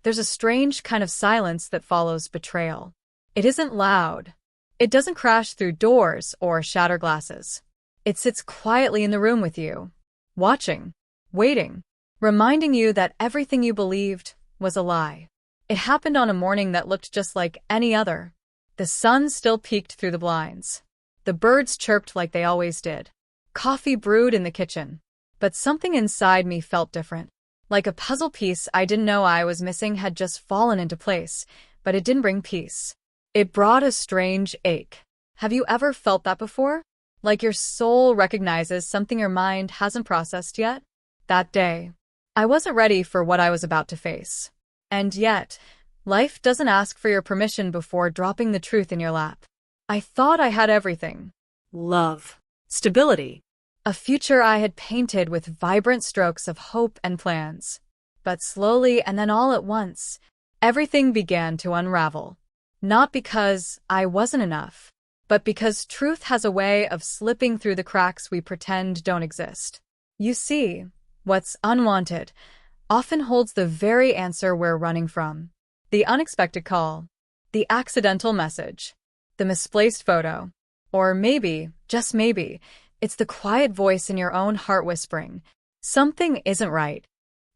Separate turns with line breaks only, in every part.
there's a strange kind of silence that follows betrayal. It isn't loud. It doesn't crash through doors or shatter glasses. It sits quietly in the room with you, watching, waiting, reminding you that everything you believed was a lie. It happened on a morning that looked just like any other. The sun still peeked through the blinds. The birds chirped like they always did. Coffee brewed in the kitchen. But something inside me felt different. Like a puzzle piece I didn't know I was missing had just fallen into place, but it didn't bring peace. It brought a strange ache. Have you ever felt that before? Like your soul recognizes something your mind hasn't processed yet? That day, I wasn't ready for what I was about to face. And yet, life doesn't ask for your permission before dropping the truth in your lap. I thought I had everything. Love. Stability. A future I had painted with vibrant strokes of hope and plans. But slowly and then all at once, everything began to unravel. Not because I wasn't enough, but because truth has a way of slipping through the cracks we pretend don't exist. You see, what's unwanted often holds the very answer we're running from. The unexpected call, the accidental message, the misplaced photo, or maybe, just maybe, it's the quiet voice in your own heart whispering, something isn't right.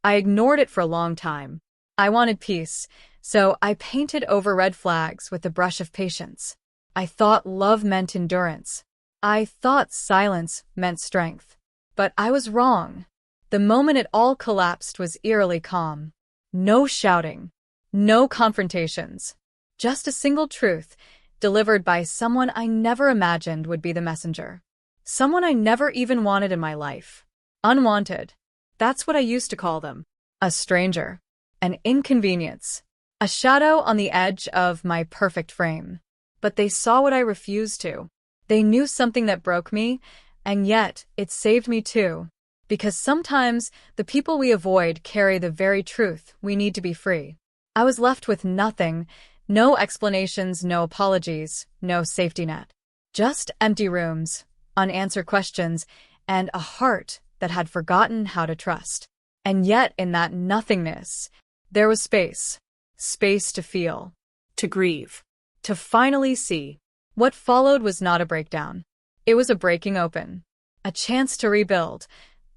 I ignored it for a long time. I wanted peace, so I painted over red flags with a brush of patience. I thought love meant endurance. I thought silence meant strength. But I was wrong. The moment it all collapsed was eerily calm. No shouting. No confrontations. Just a single truth, delivered by someone I never imagined would be the messenger. Someone I never even wanted in my life. Unwanted. That's what I used to call them. A stranger. An inconvenience. A shadow on the edge of my perfect frame. But they saw what I refused to. They knew something that broke me, and yet it saved me too. Because sometimes the people we avoid carry the very truth we need to be free. I was left with nothing, no explanations, no apologies, no safety net. Just empty rooms, unanswered questions, and a heart that had forgotten how to trust. And yet in that nothingness, there was space. Space to feel. To grieve. To finally see. What followed was not a breakdown. It was a breaking open. A chance to rebuild.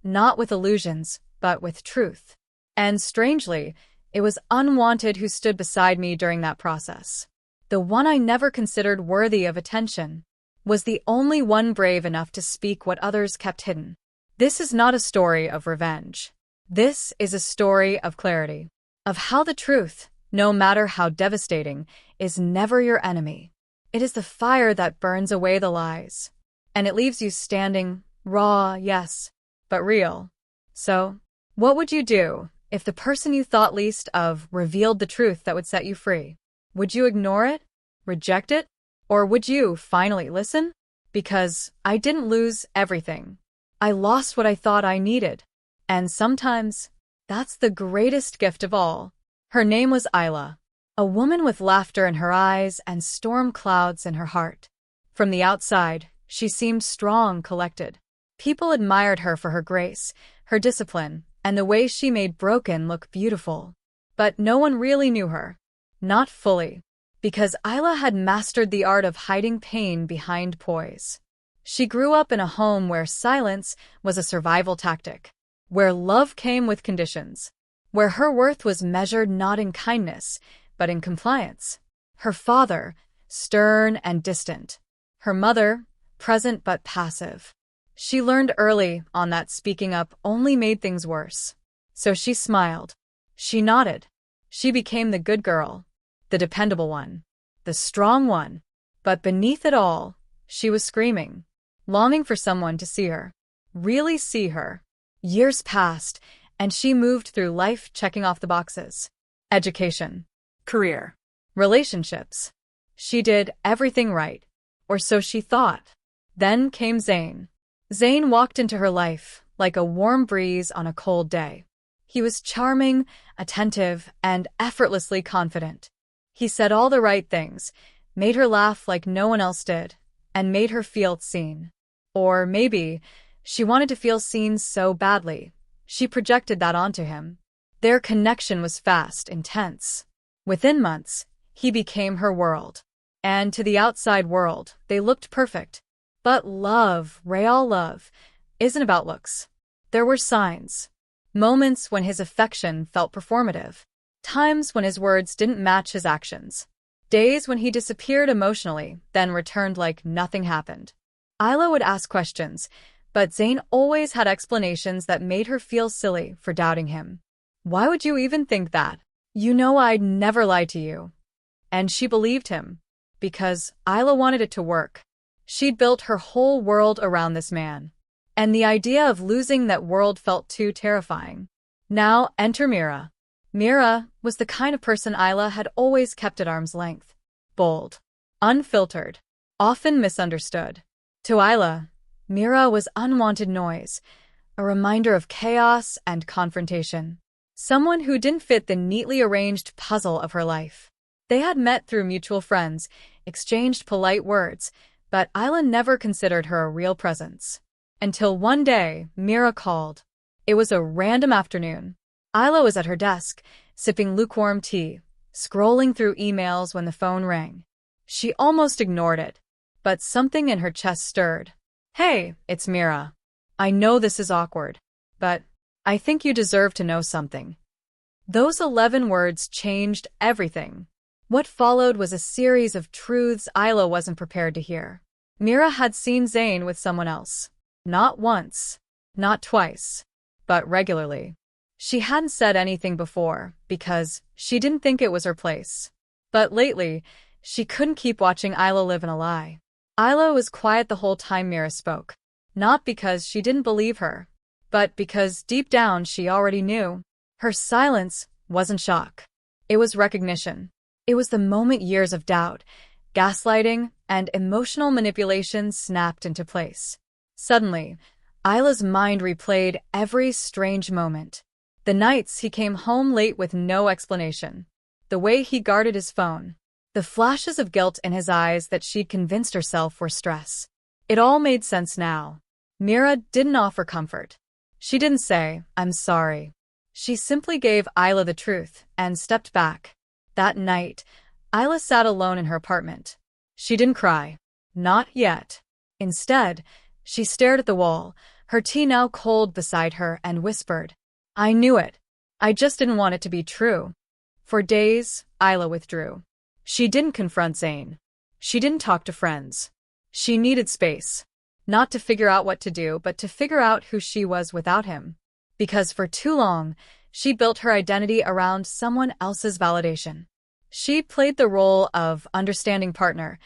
Not with illusions, but with truth. And strangely, it was unwanted who stood beside me during that process. The one I never considered worthy of attention was the only one brave enough to speak what others kept hidden. This is not a story of revenge. This is a story of clarity. Of how the truth, no matter how devastating, is never your enemy. It is the fire that burns away the lies. And it leaves you standing, raw, yes, but real. So, what would you do if the person you thought least of revealed the truth that would set you free? Would you ignore it? Reject it? Or would you finally listen? Because I didn't lose everything. I lost what I thought I needed. And sometimes, that's the greatest gift of all. Her name was Isla, a woman with laughter in her eyes and storm clouds in her heart. From the outside, she seemed strong, collected. People admired her for her grace, her discipline, and the way she made broken look beautiful. But no one really knew her. Not fully. Because Isla had mastered the art of hiding pain behind poise. She grew up in a home where silence was a survival tactic, where love came with conditions, where her worth was measured not in kindness, but in compliance. Her father, stern and distant. Her mother, present but passive. She learned early on that speaking up only made things worse. So she smiled. She nodded. She became the good girl. The dependable one. The strong one. But beneath it all, she was screaming. Longing for someone to see her. Really see her. Years passed, and she moved through life checking off the boxes. Education. Career. Relationships. She did everything right. Or so she thought. Then came Zane. Zane walked into her life like a warm breeze on a cold day. He was charming, attentive, and effortlessly confident. He said all the right things, made her laugh like no one else did, and made her feel seen. Or maybe she wanted to feel seen so badly, she projected that onto him. Their connection was fast, intense. Within months, he became her world. And to the outside world, they looked perfect. But love, real love, isn't about looks. There were signs. Moments when his affection felt performative. Times when his words didn't match his actions. Days when he disappeared emotionally, then returned like nothing happened. Isla would ask questions, but Zayn always had explanations that made her feel silly for doubting him. Why would you even think that? You know I'd never lie to you. And she believed him. Because Isla wanted it to work. She'd built her whole world around this man. And the idea of losing that world felt too terrifying. Now enter Mira. Mira was the kind of person Isla had always kept at arm's length. Bold. Unfiltered. Often misunderstood. To Isla, Mira was unwanted noise, a reminder of chaos and confrontation. Someone who didn't fit the neatly arranged puzzle of her life. They had met through mutual friends, exchanged polite words, but Isla never considered her a real presence. Until one day, Mira called. It was a random afternoon. Isla was at her desk, sipping lukewarm tea, scrolling through emails when the phone rang. She almost ignored it, but something in her chest stirred. Hey, it's Mira. I know this is awkward, but I think you deserve to know something. Those 11 words changed everything. What followed was a series of truths Isla wasn't prepared to hear. Mira had seen Zayn with someone else. Not once, not twice, but regularly. She hadn't said anything before because she didn't think it was her place. But lately, she couldn't keep watching Isla live in a lie. Isla was quiet the whole time Mira spoke. Not because she didn't believe her, but because deep down she already knew. Her silence wasn't shock. It was recognition. It was the moment years of doubt, gaslighting, and emotional manipulation snapped into place. Suddenly, Isla's mind replayed every strange moment. The nights he came home late with no explanation. The way he guarded his phone. The flashes of guilt in his eyes that she'd convinced herself were stress. It all made sense now. Mira didn't offer comfort. She didn't say, "I'm sorry." She simply gave Isla the truth and stepped back. That night, Isla sat alone in her apartment. She didn't cry. Not yet. Instead, she stared at the wall, her tea now cold beside her, and whispered, "I knew it. I just didn't want it to be true." For days, Isla withdrew. She didn't confront Zayn. She didn't talk to friends. She needed space. Not to figure out what to do, but to figure out who she was without him. Because for too long, she built her identity around someone else's validation. She played the role of understanding partner,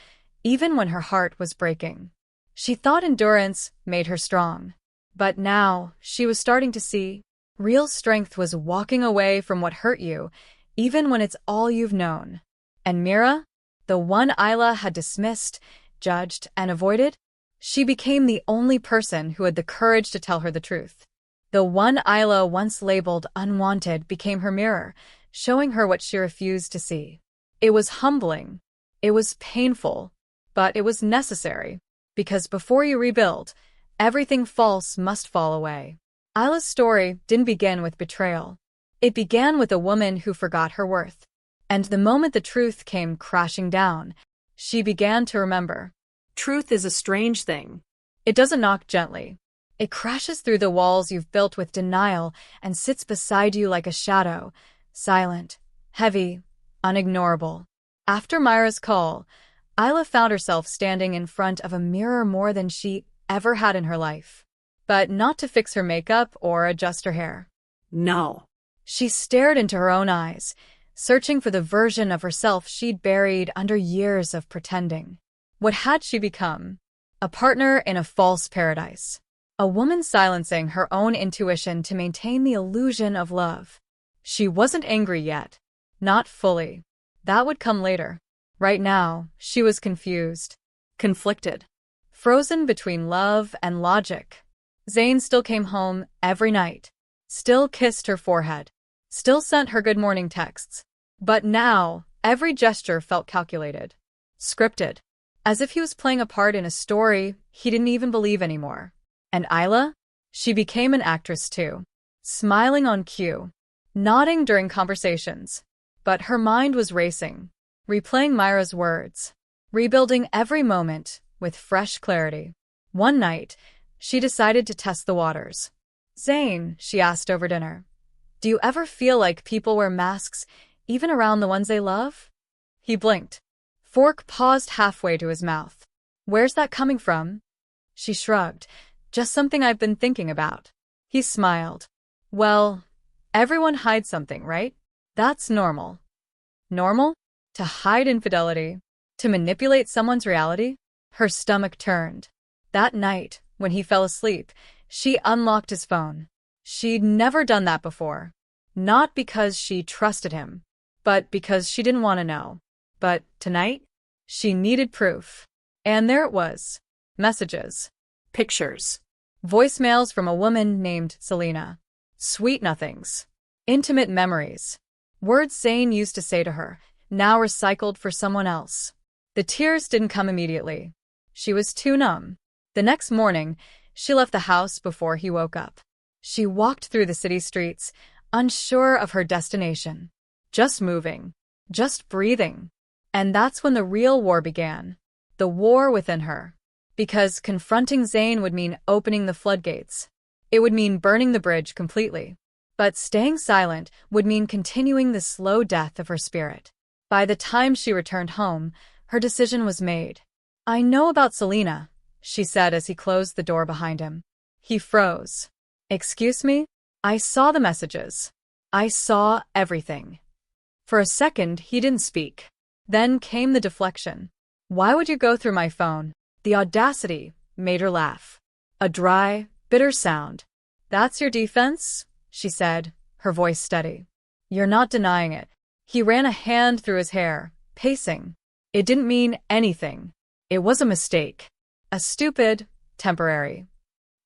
even when her heart was breaking. She thought endurance made her strong. But now, she was starting to see, real strength was walking away from what hurt you, even when it's all you've known. And Mira, the one Isla had dismissed, judged, and avoided, she became the only person who had the courage to tell her the truth. The one Isla once labeled unwanted became her mirror, showing her what she refused to see. It was humbling. It was painful. But it was necessary. Because before you rebuild, everything false must fall away. Isla's story didn't begin with betrayal. It began with a woman who forgot her worth. And the moment the truth came crashing down, she began to remember. Truth is a strange thing. It doesn't knock gently. It crashes through the walls you've built with denial and sits beside you like a shadow, silent, heavy, unignorable. After Myra's call, Isla found herself standing in front of a mirror more than she ever had in her life. But not to fix her makeup or adjust her hair. No. She stared into her own eyes, searching for the version of herself she'd buried under years of pretending. What had she become? A partner in a false paradise. A woman silencing her own intuition to maintain the illusion of love. She wasn't angry yet. Not fully. That would come later. Right now, she was confused. Conflicted. Frozen between love and logic. Zayn still came home every night. Still kissed her forehead. Still sent her good morning texts. But now, every gesture felt calculated. Scripted. As if he was playing a part in a story he didn't even believe anymore. And Isla? She became an actress too. Smiling on cue. nodding during conversations. But her mind was racing, replaying Myra's words, rebuilding every moment with fresh clarity. One night, she decided to test the waters. "Zane," she asked over dinner, "do you ever feel like people wear masks even around the ones they love?" He blinked. Fork paused halfway to his mouth. "Where's that coming from?" She shrugged. "Just something I've been thinking about." He smiled. "Well, everyone hides something, right? That's normal." Normal? To hide infidelity? To manipulate someone's reality? Her stomach turned. That night, when he fell asleep, she unlocked his phone. She'd never done that before. Not because she trusted him, but because she didn't want to know. But tonight, she needed proof. And there it was. Messages. Pictures. Voicemails from a woman named Selena. Sweet nothings. Intimate memories. Words Zane used to say to her, now recycled for someone else. The tears didn't come immediately. She was too numb. The next morning, she left the house before he woke up. She walked through the city streets, unsure of her destination. Just moving. Just breathing. And that's when the real war began. The war within her. Because confronting Zane would mean opening the floodgates. It would mean burning the bridge completely. But staying silent would mean continuing the slow death of her spirit. By the time she returned home, her decision was made. "I know about Selena," she said as he closed the door behind him. He froze. "Excuse me? I saw the messages. I saw everything." For a second, he didn't speak. Then came the deflection. "Why would you go through my phone?" The audacity made her laugh. A dry, bitter sound. "That's your defense?" she said, her voice steady. "You're not denying it." He ran a hand through his hair, pacing. "It didn't mean anything. It was a mistake. A stupid, temporary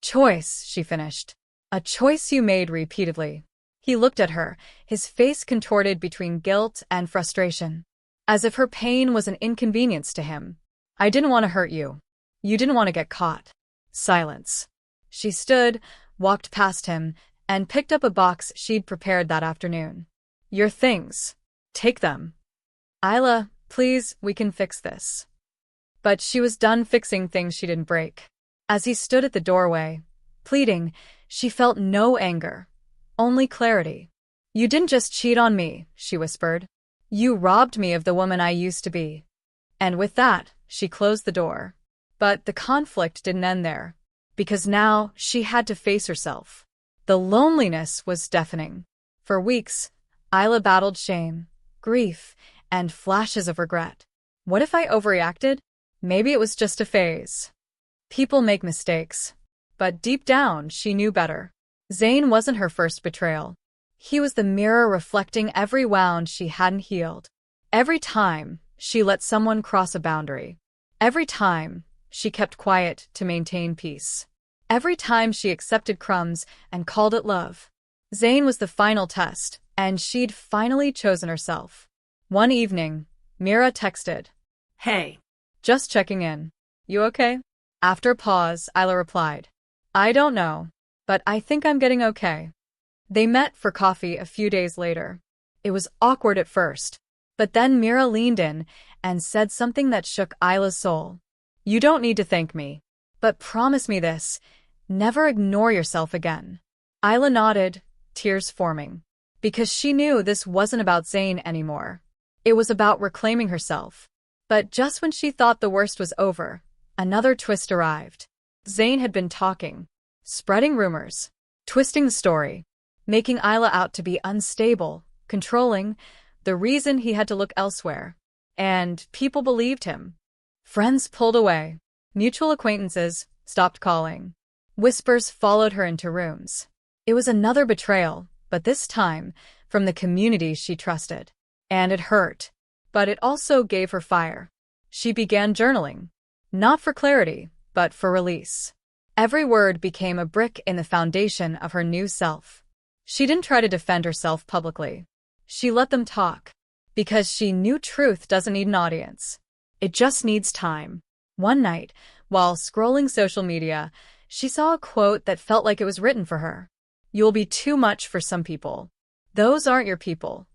choice," she finished. "A choice you made repeatedly." He looked at her, his face contorted between guilt and frustration, as if her pain was an inconvenience to him. "I didn't want to hurt you. You didn't want to get caught." Silence. She stood, walked past him, and picked up a box she'd prepared that afternoon. "Your things. Take them." "Isla, please, we can fix this." But she was done fixing things she didn't break. As he stood at the doorway, pleading, she felt no anger, only clarity. "You didn't just cheat on me," she whispered. "You robbed me of the woman I used to be." And with that, she closed the door. But the conflict didn't end there, because now she had to face herself. The loneliness was deafening. For weeks, Isla battled shame, grief, and flashes of regret. What if I overreacted? Maybe it was just a phase. People make mistakes. But deep down, she knew better. Zane wasn't her first betrayal. He was the mirror reflecting every wound she hadn't healed. Every time, she let someone cross a boundary. Every time, she kept quiet to maintain peace. Every time she accepted crumbs and called it love. Zane was the final test, and she'd finally chosen herself. One evening, Mira texted, "Hey, just checking in. You okay?" After a pause, Isla replied, "I don't know, but I think I'm getting okay." They met for coffee a few days later. It was awkward at first, but then Mira leaned in and said something that shook Isla's soul. "You don't need to thank me, but promise me this, never ignore yourself again." Isla nodded, tears forming, because she knew this wasn't about Zane anymore. It was about reclaiming herself. But just when she thought the worst was over, another twist arrived. Zane had been talking, spreading rumors, twisting the story, making Isla out to be unstable, controlling, the reason he had to look elsewhere. And people believed him. Friends pulled away. Mutual acquaintances stopped calling. Whispers followed her into rooms. It was another betrayal, but this time from the community she trusted. And it hurt. But it also gave her fire. She began journaling. Not for clarity, but for release. Every word became a brick in the foundation of her new self. She didn't try to defend herself publicly. She let them talk. Because she knew truth doesn't need an audience. It just needs time. One night, while scrolling social media, she saw a quote that felt like it was written for her. "You'll be too much for some people. Those aren't your people.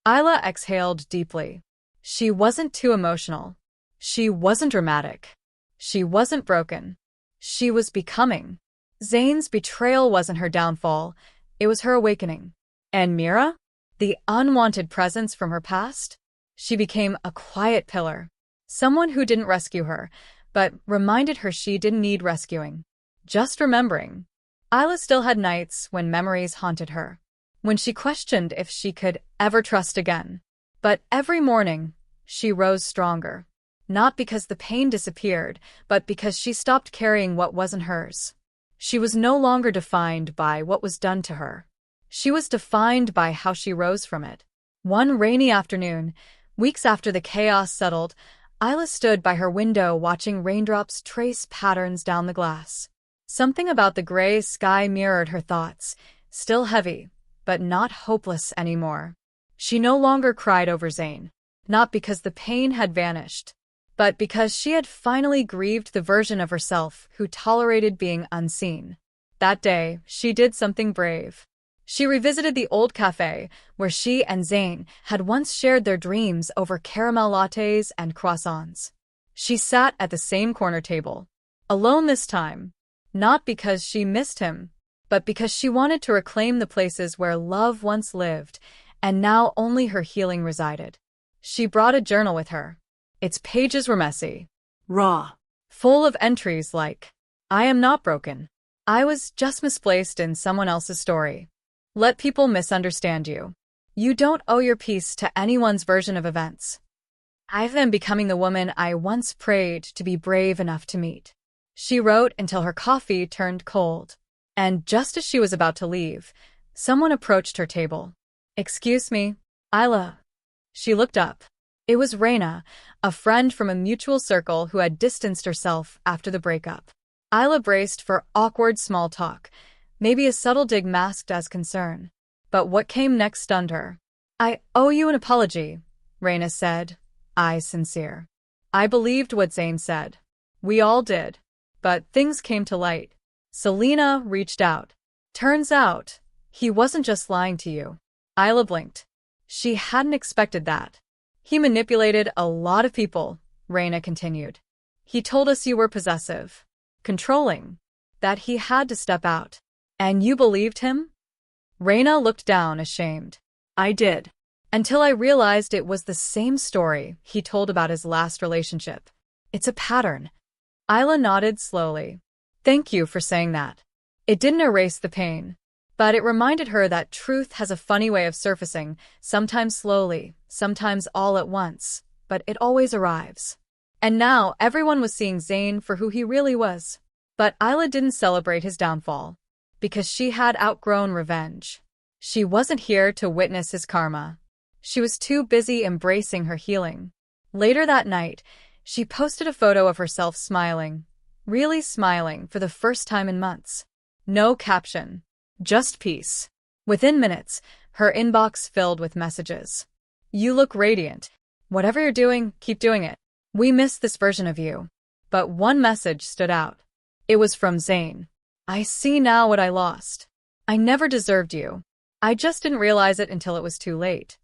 Isla exhaled deeply. She wasn't too emotional. She wasn't dramatic. She wasn't broken. She was becoming. Zane's betrayal wasn't her downfall. It was her awakening. And Mira? The unwanted presence from her past? She became a quiet pillar. Someone who didn't rescue her, but reminded her she didn't need rescuing. Just remembering. Isla still had nights when memories haunted her, when she questioned if she could ever trust again. But every morning, she rose stronger. Not because the pain disappeared, but because she stopped carrying what wasn't hers. She was no longer defined by what was done to her. She was defined by how she rose from it. One rainy afternoon, weeks after the chaos settled, Isla stood by her window watching raindrops trace patterns down the glass. Something about the gray sky mirrored her thoughts, still heavy, but not hopeless anymore. She no longer cried over Zane, not because the pain had vanished, but because she had finally grieved the version of herself who tolerated being unseen. That day, she did something brave. She revisited the old cafe where she and Zane had once shared their dreams over caramel lattes and croissants. She sat at the same corner table, alone this time, not because she missed him, but because she wanted to reclaim the places where love once lived, and now only her healing resided. She brought a journal with her. Its pages were messy, raw, full of entries like, "I am not broken. I was just misplaced in someone else's story. Let people misunderstand you. You don't owe your peace to anyone's version of events. I've been becoming the woman I once prayed to be brave enough to meet." She wrote until her coffee turned cold. And just as she was about to leave, someone approached her table. "Excuse me, Isla." She looked up. It was Raina, a friend from a mutual circle who had distanced herself after the breakup. Isla braced for awkward small talk, maybe a subtle dig masked as concern. But what came next stunned her. "I owe you an apology," Raina said, eyes sincere. "I believed what Zane said. We all did. But things came to light. Selena reached out. Turns out, he wasn't just lying to you." Isla blinked. She hadn't expected that. "He manipulated a lot of people," Raina continued. "He told us you were possessive, controlling, that he had to step out. And you believed him?" Raina looked down, ashamed. "I did. Until I realized it was the same story he told about his last relationship. It's a pattern." Isla nodded slowly. "Thank you for saying that." It didn't erase the pain, but it reminded her that truth has a funny way of surfacing, sometimes slowly, sometimes all at once, but it always arrives. And now everyone was seeing Zane for who he really was. But Isla didn't celebrate his downfall, because she had outgrown revenge. She wasn't here to witness his karma. She was too busy embracing her healing. Later that night, she posted a photo of herself smiling, really smiling for the first time in months. No caption. Just peace. Within minutes, her inbox filled with messages. "You look radiant. Whatever you're doing, keep doing it. We miss this version of you." But one message stood out. It was from Zane. "I see now what I lost. I never deserved you. I just didn't realize it until it was too late."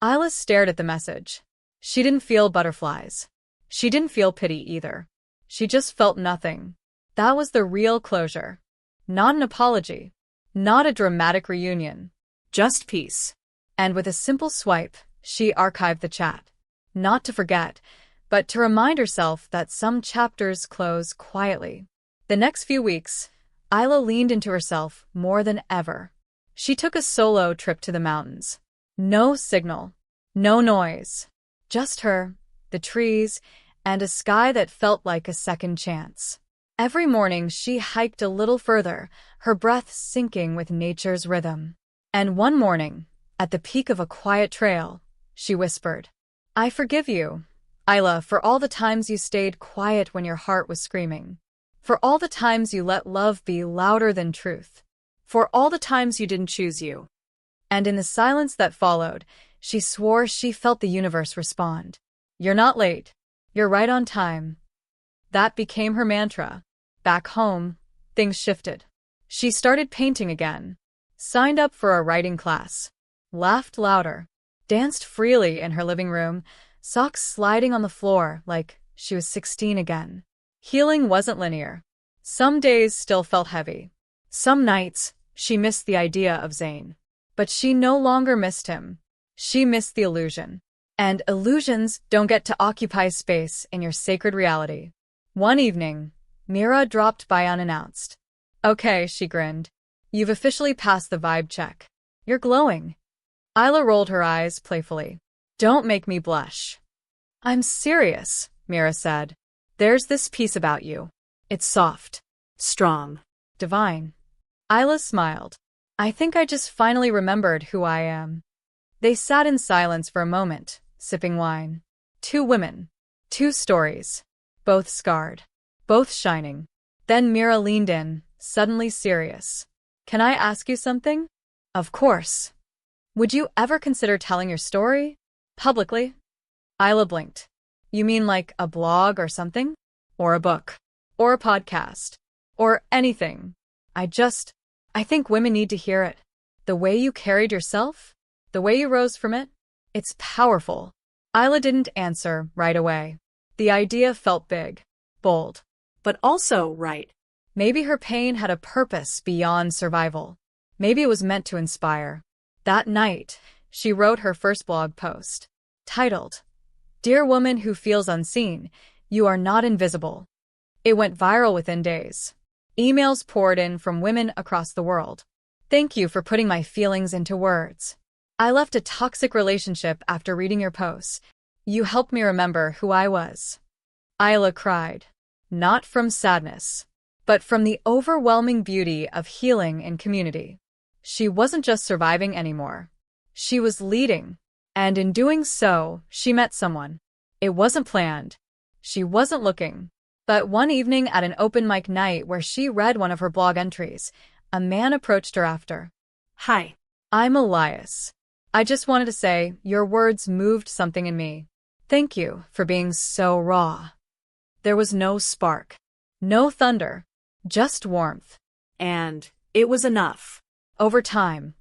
Isla stared at the message. She didn't feel butterflies. She didn't feel pity either. She just felt nothing. That was the real closure. Not an apology. Not a dramatic reunion. Just peace. And with a simple swipe, she archived the chat. Not to forget, but to remind herself that some chapters close quietly. The next few weeks, Isla leaned into herself more than ever. She took a solo trip to the mountains. No signal. No noise. Just her, the trees, and a sky that felt like a second chance. Every morning she hiked a little further, her breath syncing with nature's rhythm. And one morning, at the peak of a quiet trail, she whispered, "I forgive you, Isla, for all the times you stayed quiet when your heart was screaming. For all the times you let love be louder than truth. For all the times you didn't choose you." And in the silence that followed, she swore she felt the universe respond. "You're not late. You're right on time." That became her mantra. Back home, things shifted. She started painting again. Signed up for a writing class. laughed louder, danced freely in her living room, socks sliding on the floor like she was 16 again. Healing wasn't linear. Some days still felt heavy. Some nights, she missed the idea of Zayn. But she no longer missed him. She missed the illusion. And illusions don't get to occupy space in your sacred reality. One evening, Mira dropped by unannounced. Okay, she grinned. You've officially passed the vibe check. You're glowing. Isla rolled her eyes playfully. Don't make me blush. I'm serious, Mira said. There's this piece about you. It's soft, strong, divine. Isla smiled. I think I just finally remembered who I am. They sat in silence for a moment, sipping wine. Two women. Two stories. Both scarred. Both shining. Then Mira leaned in, suddenly serious. Can I ask you something? Of course. Would you ever consider telling your story? Publicly? Isla blinked. You mean like a blog or something? Or a book? Or a podcast? Or anything? I think women need to hear it. The way you carried yourself? The way you rose from it? It's powerful. Isla didn't answer right away. The idea felt big, bold, but also right. Maybe her pain had a purpose beyond survival. Maybe it was meant to inspire. That night, she wrote her first blog post, titled, Dear Woman Who Feels Unseen, You Are Not Invisible. It went viral within days. Emails poured in from women across the world. Thank you for putting my feelings into words. I left a toxic relationship after reading your posts. You helped me remember who I was. Isla cried, not from sadness, but from the overwhelming beauty of healing in community. She wasn't just surviving anymore. She was leading, and in doing so, she met someone. It wasn't planned. She wasn't looking. But one evening at an open mic night where she read one of her blog entries, a man approached her after. Hi, I'm Elias. I just wanted to say your words moved something in me. Thank you for being so raw. There was no spark, no thunder, just warmth. And it was enough. Over time,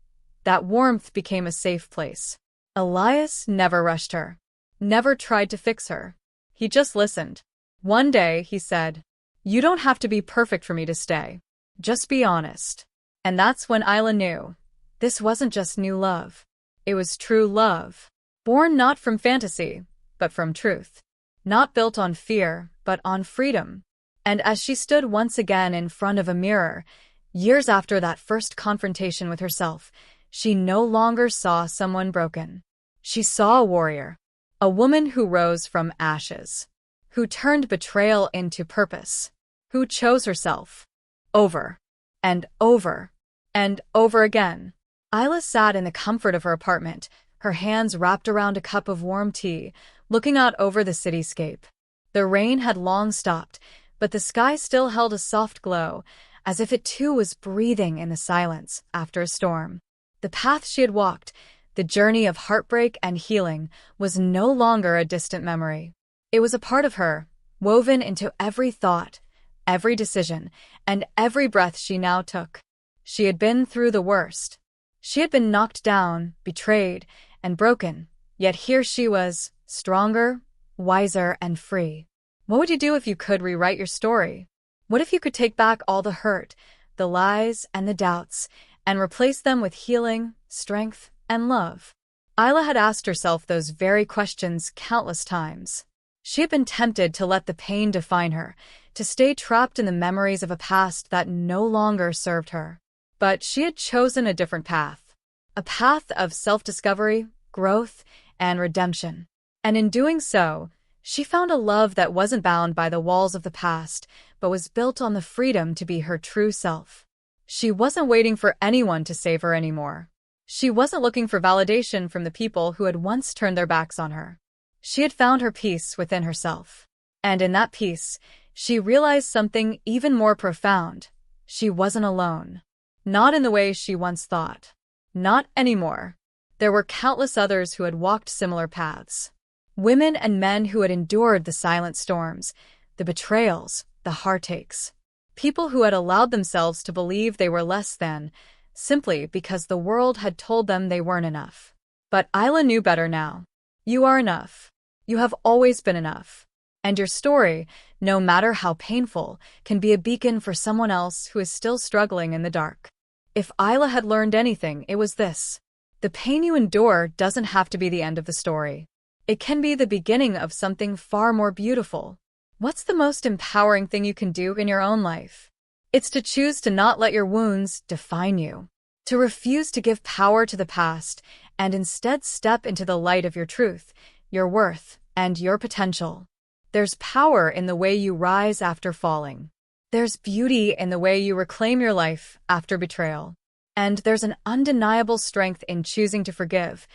that warmth became a safe place. Elias never rushed her, never tried to fix her. He just listened. One day, he said, You don't have to be perfect for me to stay. Just be honest. And that's when Isla knew. This wasn't just new love. It was true love. Born not from fantasy, but from truth. Not built on fear, but on freedom. And as she stood once again in front of a mirror, years after that first confrontation with herself, she no longer saw someone broken. She saw a warrior. A woman who rose from ashes. Who turned betrayal into purpose, who chose herself, over, and over, and over again. Isla sat in the comfort of her apartment, her hands wrapped around a cup of warm tea, looking out over the cityscape. The rain had long stopped, but the sky still held a soft glow, as if it too was breathing in the silence after a storm. The path she had walked, the journey of heartbreak and healing, was no longer a distant memory. It was a part of her, woven into every thought, every decision, and every breath she now took. She had been through the worst. She had been knocked down, betrayed, and broken, yet here she was, stronger, wiser, and free. What would you do if you could rewrite your story? What if you could take back all the hurt, the lies, and the doubts, and replace them with healing, strength, and love? Isla had asked herself those very questions countless times. She had been tempted to let the pain define her, to stay trapped in the memories of a past that no longer served her. But she had chosen a different path. A path of self-discovery, growth, and redemption. And in doing so, she found a love that wasn't bound by the walls of the past, but was built on the freedom to be her true self. She wasn't waiting for anyone to save her anymore. She wasn't looking for validation from the people who had once turned their backs on her. She had found her peace within herself. And in that peace, she realized something even more profound. She wasn't alone. Not in the way she once thought. Not anymore. There were countless others who had walked similar paths. Women and men who had endured the silent storms, the betrayals, the heartaches. People who had allowed themselves to believe they were less than, simply because the world had told them they weren't enough. But Isla knew better now. You are enough. You have always been enough. And your story, no matter how painful, can be a beacon for someone else who is still struggling in the dark. If Isla had learned anything, it was this. The pain you endure doesn't have to be the end of the story. It can be the beginning of something far more beautiful. What's the most empowering thing you can do in your own life? It's to choose to not let your wounds define you, to refuse to give power to the past, and instead step into the light of your truth, your worth, and your potential. There's power in the way you rise after falling. There's beauty in the way you reclaim your life after betrayal. And there's an undeniable strength in choosing to forgive,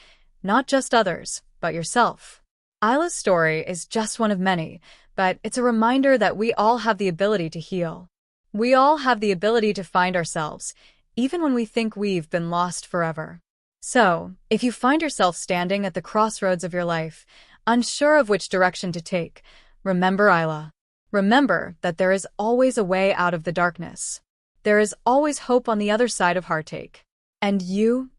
not just others, but yourself. Isla's story is just one of many, but it's a reminder that we all have the ability to heal. We all have the ability to find ourselves, even when we think we've been lost forever. So, if you find yourself standing at the crossroads of your life, unsure of which direction to take, remember Isla. Remember that there is always a way out of the darkness. There is always hope on the other side of heartache. And you,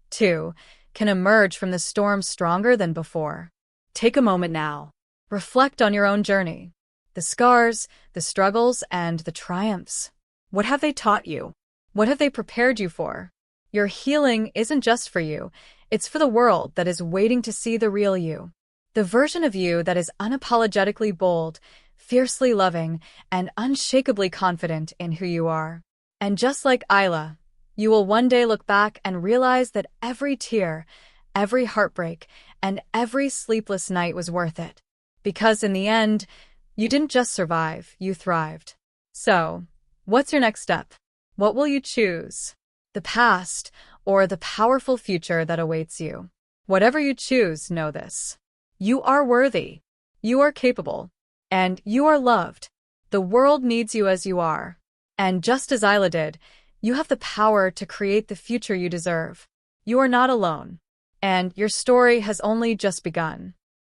too, can emerge from the storm stronger than before. Take a moment now. Reflect on your own journey. The scars, the struggles, and the triumphs. What have they taught you? What have they prepared you for? Your healing isn't just for you. It's for the world that is waiting to see the real you. The version of you that is unapologetically bold, fiercely loving, and unshakably confident in who you are. And just like Isla, you will one day look back and realize that every tear, every heartbreak, and every sleepless night was worth it. Because in the end, you didn't just survive, you thrived. So, what's your next step? What will you choose? The past or the powerful future that awaits you? Whatever you choose, know this. You are worthy. You are capable. And you are loved. The world needs you as you are. And just as Isla did, you have the power to create the future you deserve. You are not alone. And your story has only just begun.